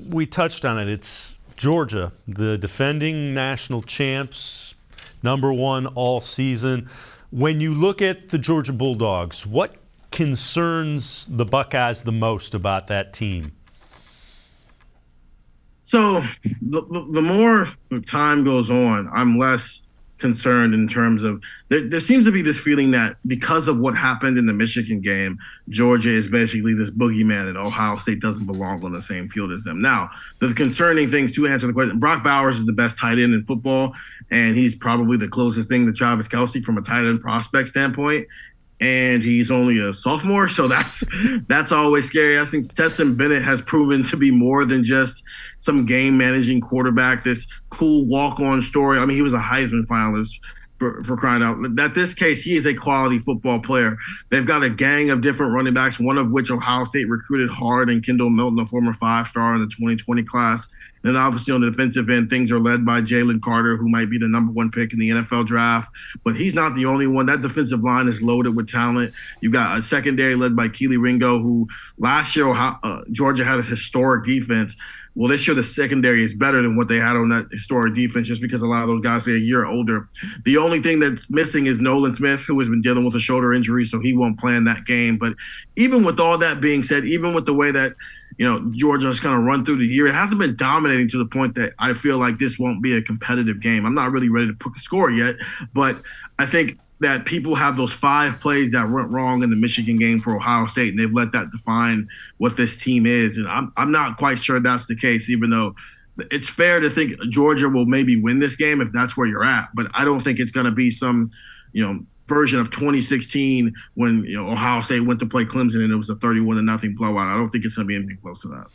we touched on it. It's Georgia, the defending national champs, #1 all season. When you look at the Georgia Bulldogs, what concerns the Buckeyes the most about that team? So the more time goes on, I'm less concerned in terms of there seems to be this feeling that because of what happened in the Michigan game, Georgia is basically this boogeyman and Ohio State doesn't belong on the same field as them. Now, the concerning things to answer the question, Brock Bowers is the best tight end in football, and he's probably the closest thing to Travis Kelce from a tight end prospect standpoint. And he's only a sophomore, so that's always scary. I think Stetson Bennett has proven to be more than just some game-managing quarterback, this cool walk-on story. I mean, he was a Heisman finalist for crying out. At this case, he is a quality football player. They've got a gang of different running backs, one of which Ohio State recruited hard, and Kendall Milton, a former 5-star in the 2020 class. And then obviously on the defensive end, things are led by Jalen Carter, who might be the #1 pick in the NFL draft. But he's not the only one. That defensive line is loaded with talent. You got a secondary led by Keely Ringo, who last year Georgia had a historic defense. Well, this year the secondary is better than what they had on that historic defense just because a lot of those guys are a year older. The only thing that's missing is Nolan Smith, who has been dealing with a shoulder injury, so he won't play in that game. But even with all that being said, even with the way that Georgia's kind of run through the year, it hasn't been dominating to the point that I feel like this won't be a competitive game. I'm not really ready to put a score yet, but I think that people have those 5 plays that went wrong in the Michigan game for Ohio State, and they've let that define what this team is. And I'm not quite sure that's the case, even though it's fair to think Georgia will maybe win this game if that's where you're at. But I don't think it's going to be some, version of 2016 when Ohio State went to play Clemson and it was a 31-0 blowout. I don't think it's going to be anything close to that.